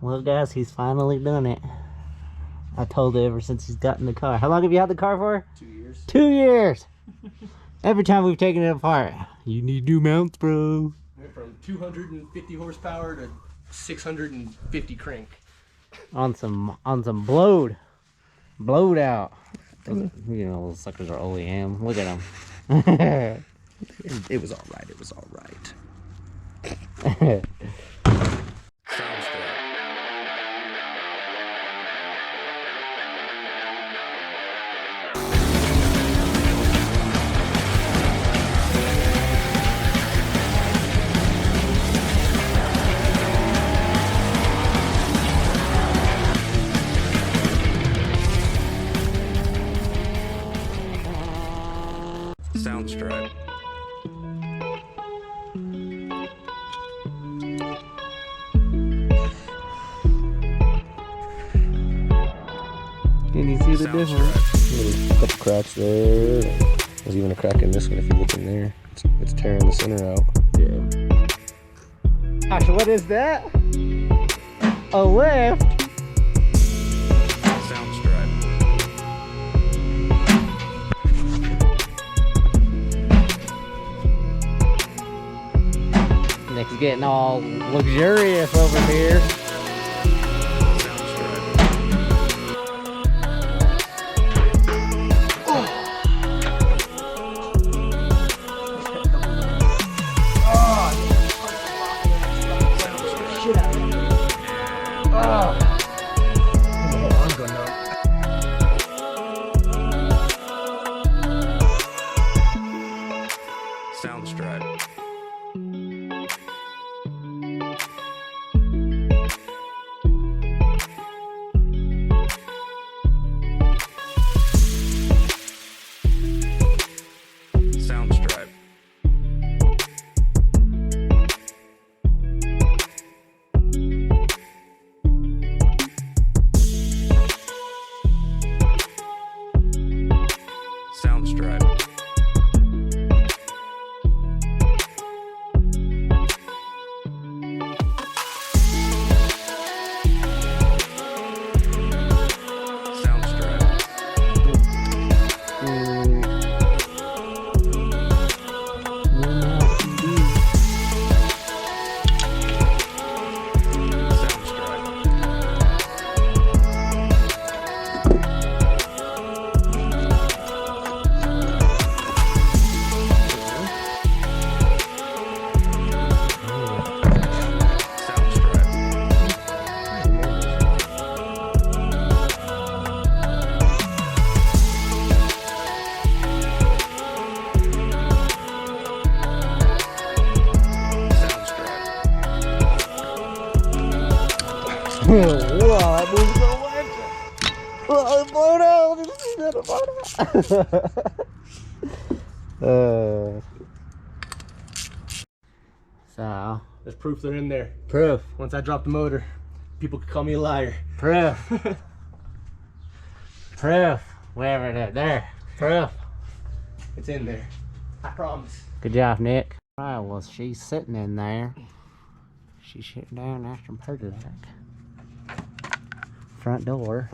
Well, guys, he's finally done it. I told him ever since he's gotten the car. How long have you had the car for? 2 years. 2 years! Every time we've taken it apart, you need new mounts, bro. Went from 250 horsepower to 650 crank. On some blowed out. You know, those suckers are OEM. Look at them. It was all right. It was all right. Soundstripe. Can you see the difference? There's a couple cracks there. There's even a crack in this one if you look in there. It's tearing the center out. Yeah. Gosh, what is that? A lift? Soundstripe. Nick's getting all luxurious over here. Soundstripe. Soundstripe. Soundstripe. Wow, that moves so much. Oh, it blown out. Did you see that? It blown out. So, There's proof they're in there. proof. Once I drop the motor, people could call me a liar. Proof. Proof. Wherever it is. There. Proof. It's in there. I promise. Good job, Nick. Alright, well, she's sitting in there. She's sitting down after her back. Front door.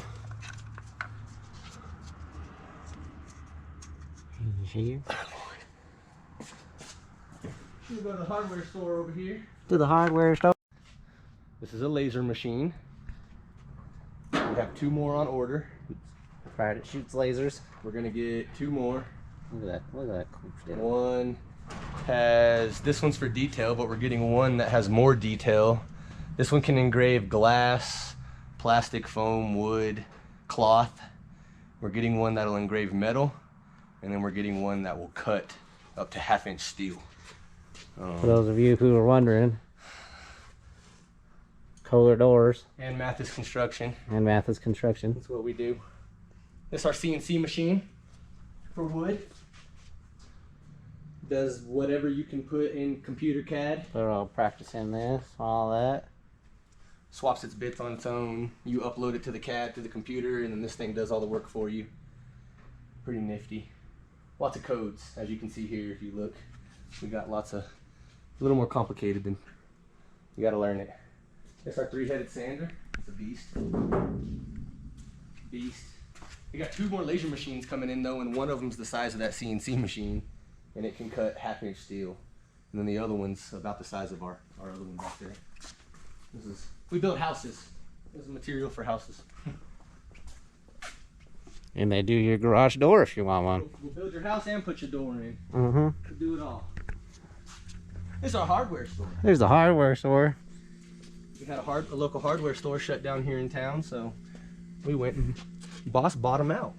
You see her? We'll go to the hardware store over here. To the hardware store. This is a laser machine. We have 2 more on order. Right, it shoots lasers. We're gonna get 2 more. Look at that. Look at that cool shit. One has, this one's for detail, but we're getting one that has more detail. This one can engrave glass, plastic, foam, wood, cloth. We're getting one that'll engrave metal, and then we're getting one that will cut up to 1/2-inch steel. For those of you who are wondering, Kohler doors And Mathis Construction. and Mathis Construction. That's what we do. This is our CNC machine for wood. Does whatever you can put in computer CAD. They're all practicing this, all that. Swaps its bits on its own. You upload it to the CAD, to the computer, and then this thing does all the work for you. Pretty nifty. Lots of codes, as you can see here if you look. We got lots of, a little more complicated than, you gotta learn it. It's our 3-headed sander. It's a beast. Beast. We got 2 more laser machines coming in though, and one of them's the size of that CNC machine, and it can cut 1/2-inch steel. And then the other one's about the size of our other one back there. We build houses. This is material for houses. And they do your garage door if you want one. We'll build your house and put your door in. Mm-hmm. We'll do it all. This is our hardware store. There's the hardware store. We had a local hardware store shut down here in town, so we went and boss bought them out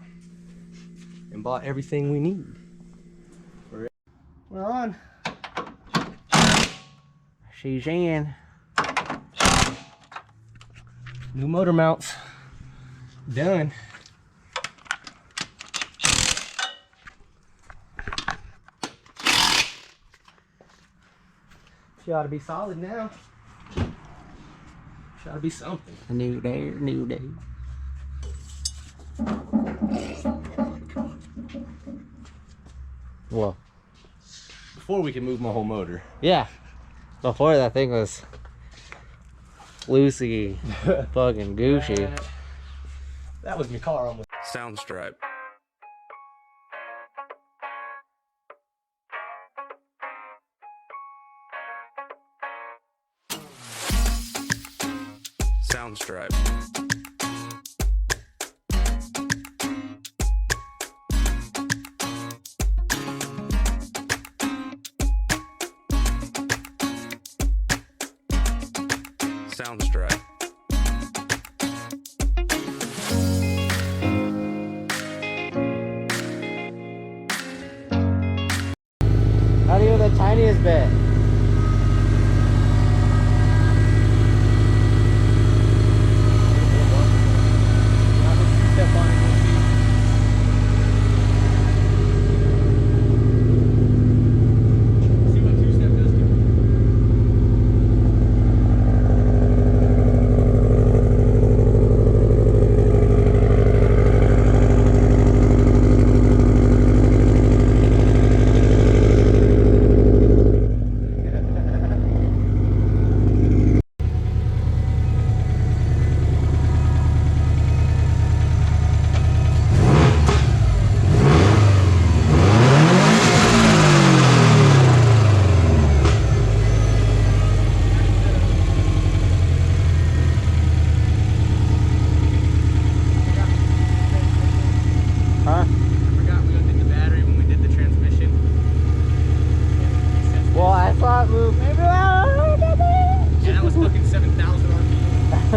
and bought everything we need. We're on. She's in. New motor mounts done. She ought to be solid now. She ought to be something. A new day, new day. Whoa. Before we can move my whole motor. Yeah. Before that thing was loosey, fucking gooshy. That was my car almost. Soundstripe. Soundstripe. Soundstripe. Not even the tiniest bit. Well, I saw it move. Maybe And that was fucking 7,000 RPM.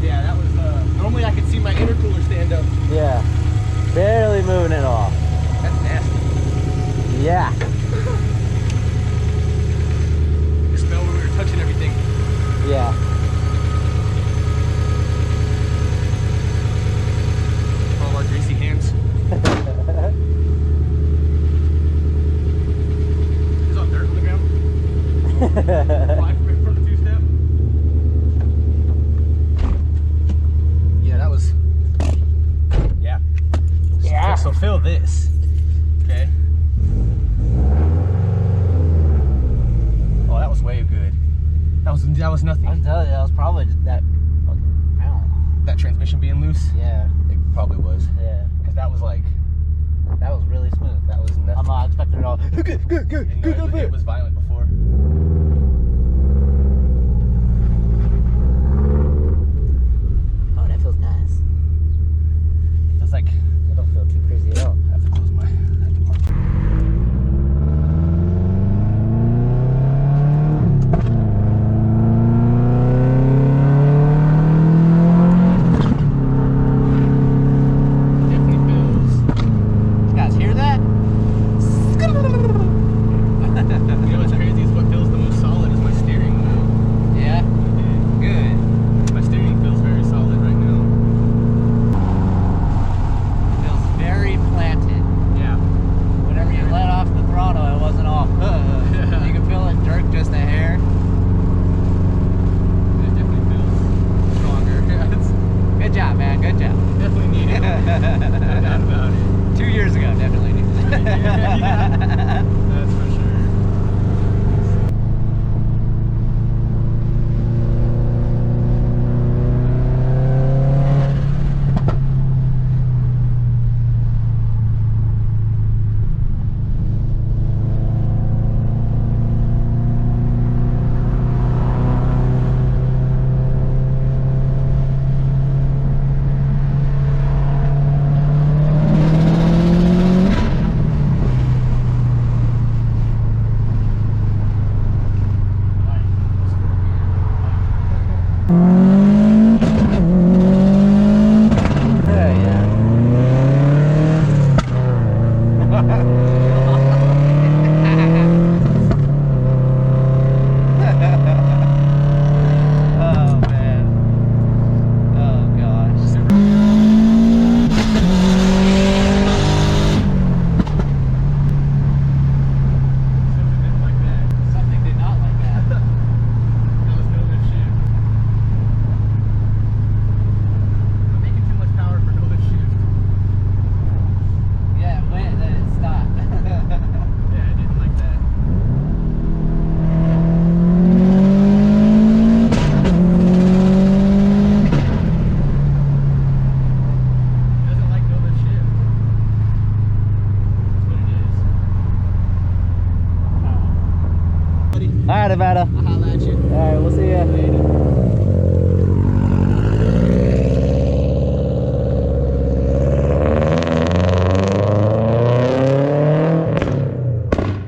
Yeah, that was, normally I could see my intercooler stand up. Yeah. Barely moving it off. That's nasty. Yeah. You smell where we were touching everything. Yeah. All our greasy hands. There's all dirt on the ground. Fly from the two-step. Yeah, that was. Yeah. Yeah. So fill this. Okay. Oh, that was way good. That was nothing. I'm telling you, that was probably just that fucking, I don't know. That transmission being loose. Yeah. It probably was. Yeah. Because that was like. That was really smooth. That was nothing. I'm not expecting it all. And it was violent before. Oh, that feels nice. It feels like. I don't feel too crazy at all. I have to close my. You know what's crazy is what fills the buddy. All right, Nevada. I'll holla at you. All right, we'll see ya. Later.